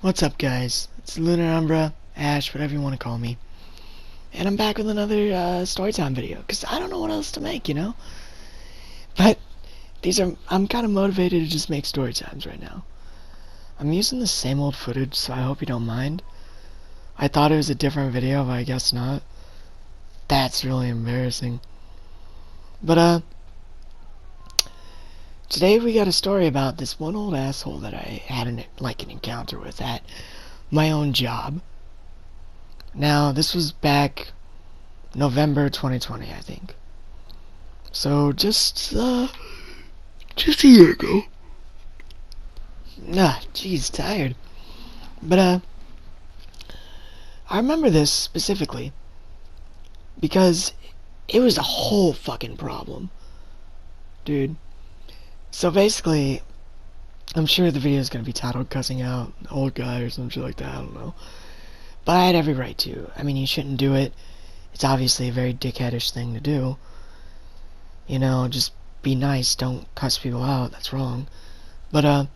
What's up, guys? It's Lunar Umbra, Ash, whatever you want to call me. And I'm back with another storytime video, because I don't know what else to make. But I'm kind of motivated to just make storytimes right now. I'm using the same old footage, so I hope you don't mind. I thought it was a different video, but I guess not. That's really embarrassing. But, today we got a story about this one old asshole that I had an encounter with at my own job. Now, this was back November 2020, I think. So, just a year ago. Jeez, tired. But, I remember this specifically because it was a whole fucking problem. Dude. So basically, I'm sure the video is going to be titled Cussing Out Old Guy or some shit like that, I don't know. But I had every right to. I mean, you shouldn't do it. It's obviously a very dickheadish thing to do. You know, just be nice, don't cuss people out, that's wrong. But,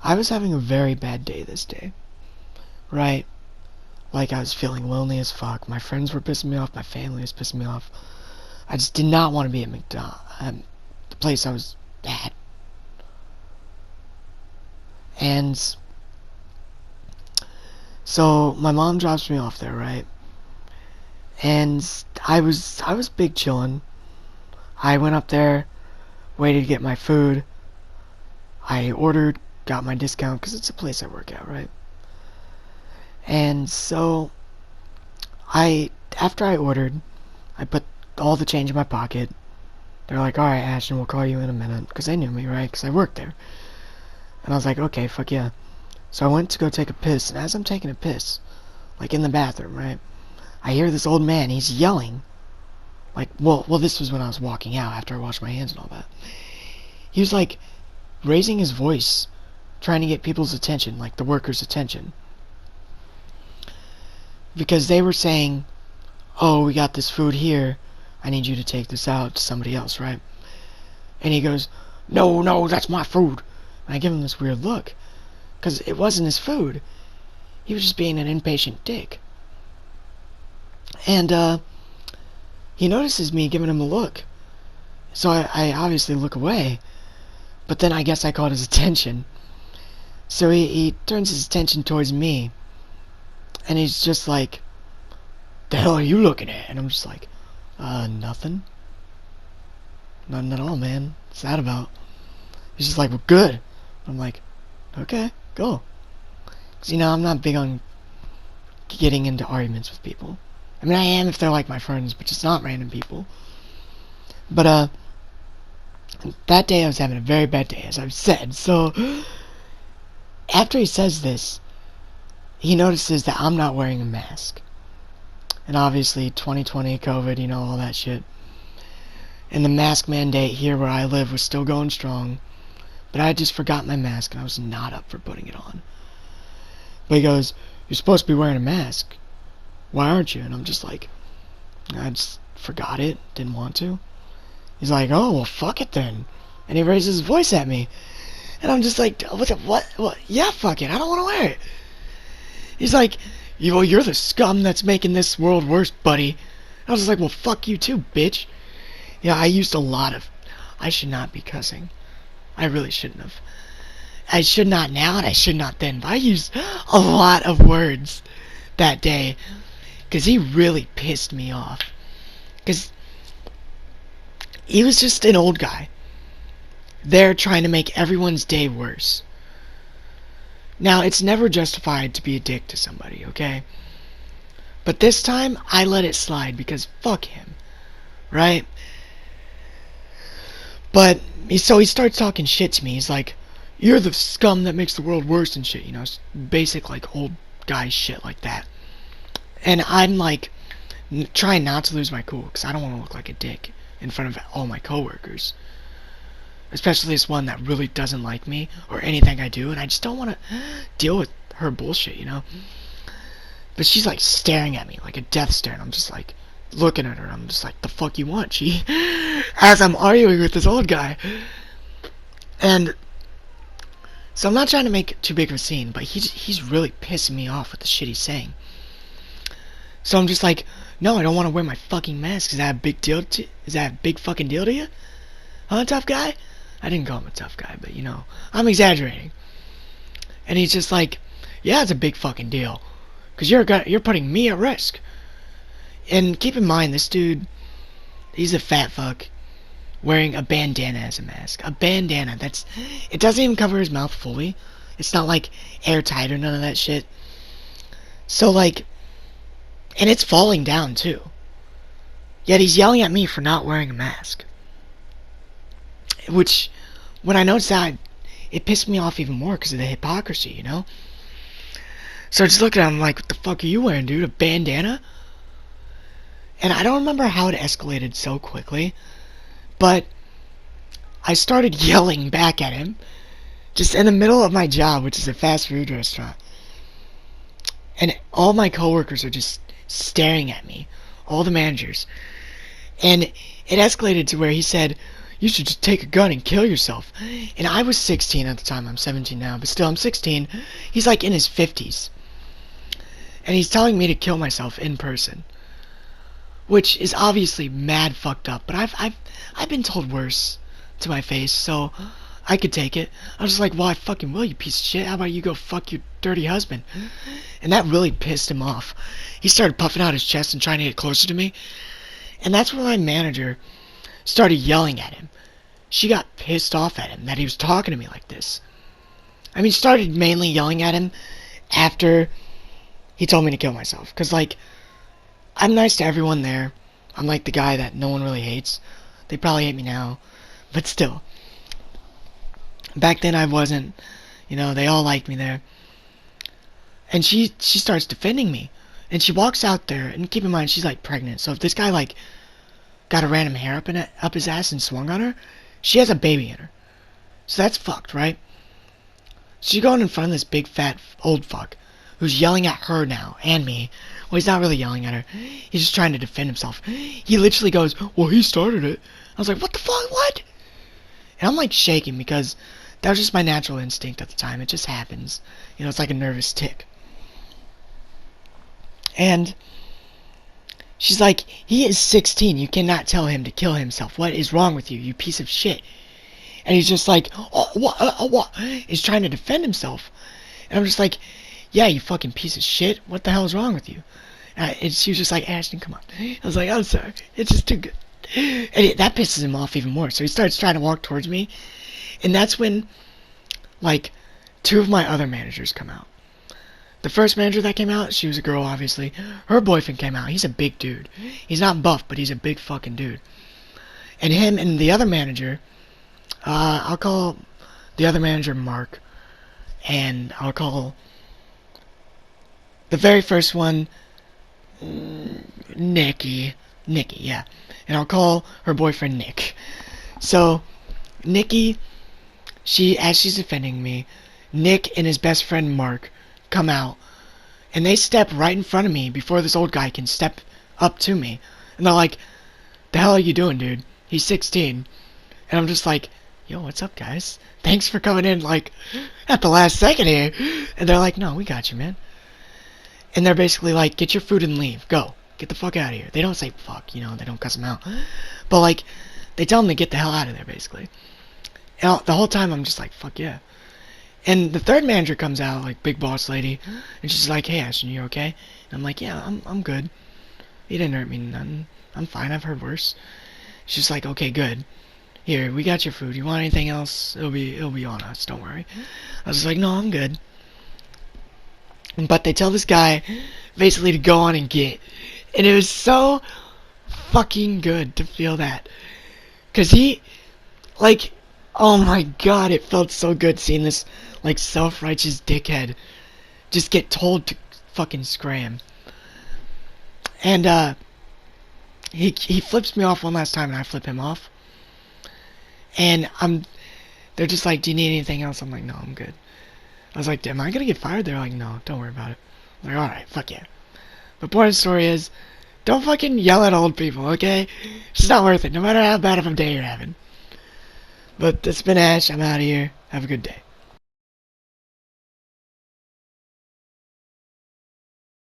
I was having a very bad day this day. Right? Like, I was feeling lonely as fuck. My friends were pissing me off, my family was pissing me off. I just did not want to be at the place I was at. And so my mom drops me off there, right? And I was big chillin'. I went up there, waited to get my food. I ordered, got my discount because it's a place I work at, right? And so after I ordered, I put all the change in my pocket. They're like, "All right, Ashton, we'll call you in a minute," because they knew me, right? Because I worked there. And I was like, "Okay, fuck yeah." So I went to go take a piss, and as I'm taking a piss, like in the bathroom, right, I hear this old man, he's yelling. Like, well, this was when I was walking out after I washed my hands and all that. He was like raising his voice, trying to get people's attention, like the workers' attention. Because they were saying, "Oh, we got this food here. I need you to take this out to somebody else," right? And he goes, No, that's my food." And I give him this weird look, because it wasn't his food. He was just being an impatient dick. And, he notices me giving him a look. So I obviously look away. But then I guess I caught his attention. So he turns his attention towards me. And he's just like, "The hell are you looking at?" And I'm just like, nothing. Nothing at all, man. What's that about?" He's just like, "Well, good." I'm like, "Okay, go." Because, I'm not big on getting into arguments with people. I mean, I am if they're like my friends, but just not random people. But, that day I was having a very bad day, as I've said. So, after he says this, he notices that I'm not wearing a mask. And obviously, 2020, COVID, all that shit. And the mask mandate here where I live was still going strong. But I just forgot my mask, and I was not up for putting it on. But he goes, "You're supposed to be wearing a mask. Why aren't you?" And I'm just like, I just forgot it. Didn't want to. He's like, "Oh, well, fuck it then." And he raises his voice at me. And I'm just like, what? Yeah, fuck it. I don't want to wear it. He's like, You're the scum that's making this world worse, buddy." I was just like, "Well, fuck you too, bitch." Yeah, I used a lot of... I should not be cussing. I really shouldn't have. I should not now, and I should not then. But I used a lot of words that day. Because he really pissed me off. Because he was just an old guy. There trying to make everyone's day worse. Now, it's never justified to be a dick to somebody, okay? But this time, I let it slide because fuck him. Right? But, so he starts talking shit to me. He's like, "You're the scum that makes the world worse," and shit, basic, like, old guy shit like that. And I'm, like, trying not to lose my cool, because I don't want to look like a dick in front of all my coworkers. Especially this one that really doesn't like me, or anything I do, and I just don't want to deal with her bullshit, But she's, like, staring at me, like a death stare, and I'm just, like, looking at her, I'm just like, "The fuck you want, she?" As I'm arguing with this old guy. And So I'm not trying to make too big of a scene, but he's really pissing me off with the shit he's saying. So I'm just like, no, I don't want to wear my fucking mask. Is that a big deal? Is that a big fucking deal to you? Huh, tough guy? I didn't call him a tough guy, but you know, I'm exaggerating. And he's just like, yeah, it's a big fucking deal, cause you're putting me at risk. And keep in mind, this dude, he's a fat fuck wearing a bandana as a mask. A bandana. It doesn't even cover his mouth fully. It's not like airtight or none of that shit. So like, and it's falling down too. Yet he's yelling at me for not wearing a mask. Which, when I noticed that, it pissed me off even more because of the hypocrisy, you know? So I just look at him like, what the fuck are you wearing, dude? A bandana? And I don't remember how it escalated so quickly, but I started yelling back at him, just in the middle of my job, which is a fast food restaurant. And all my coworkers are just staring at me, all the managers. And it escalated to where he said, you should just take a gun and kill yourself. And I was 16 at the time. I'm 17 now, but still I'm 16. He's like in his 50s. And he's telling me to kill myself in person. Which is obviously mad fucked up, but I've been told worse to my face, so I could take it. I was just like, well, I fucking will, you piece of shit. How about you go fuck your dirty husband? And that really pissed him off. He started puffing out his chest and trying to get closer to me. And that's when my manager started yelling at him. She got pissed off at him that he was talking to me like this. I mean, started mainly yelling at him after he told me to kill myself. Because, like, I'm nice to everyone there. I'm like the guy that no one really hates. They probably hate me now. But still. Back then I wasn't. You know, they all liked me there. And she starts defending me. And she walks out there. And keep in mind, she's like pregnant. So if this guy like got a random hair up his ass and swung on her, she has a baby in her. So that's fucked, right? She's going in front of this big fat old fuck who's yelling at her now and me. Well, he's not really yelling at her. He's just trying to defend himself. He literally goes, well, he started it. I was like, what the fuck? What? And I'm like shaking because that was just my natural instinct at the time. It just happens. You know, it's like a nervous tick. And she's like, he is 16. You cannot tell him to kill himself. What is wrong with you, you piece of shit? And he's just like, what? He's trying to defend himself. And I'm just like, yeah, you fucking piece of shit. What the hell is wrong with you? And she was just like, Ashton, come on. I was like, I'm sorry. It's just too good. And that pisses him off even more. So he starts trying to walk towards me. And that's when, like, 2 of my other managers come out. The first manager that came out, she was a girl, obviously. Her boyfriend came out. He's a big dude. He's not buff, but he's a big fucking dude. And him and the other manager, I'll call the other manager Mark. And I'll call the very first one Nikki, yeah. And I'll call her boyfriend Nick. So, Nikki, as she's defending me, Nick and his best friend Mark come out, and they step right in front of me before this old guy can step up to me. And they're like, the hell are you doing, dude? He's 16. And I'm just like, yo, what's up, guys? Thanks for coming in, like, at the last second here. And they're like, no, we got you, man. And they're basically like, get your food and leave. Go. Get the fuck out of here. They don't say fuck, you know, they don't cuss them out. But, like, they tell them to get the hell out of there, basically. And the whole time I'm just like, fuck yeah. And the third manager comes out, like, big boss lady, and she's like, hey, Ashton, you okay? And I'm like, yeah, I'm good. He didn't hurt me nothing. I'm fine, I've heard worse. She's like, okay, good. Here, we got your food. You want anything else? It'll be on us, don't worry. I was like, no, I'm good. But they tell this guy, basically, to go on and get. And it was so fucking good to feel that. Because he, like, oh my god, it felt so good seeing this, like, self-righteous dickhead just get told to fucking scram. And, he flips me off one last time, and I flip him off. And they're just like, do you need anything else? I'm like, no, I'm good. I was like, am I gonna get fired? They're like, no, don't worry about it. I'm like, alright, fuck yeah. But point of the story is, don't fucking yell at old people, okay? It's just not worth it, no matter how bad of a day you're having. But that's been Ash, I'm out of here. Have a good day.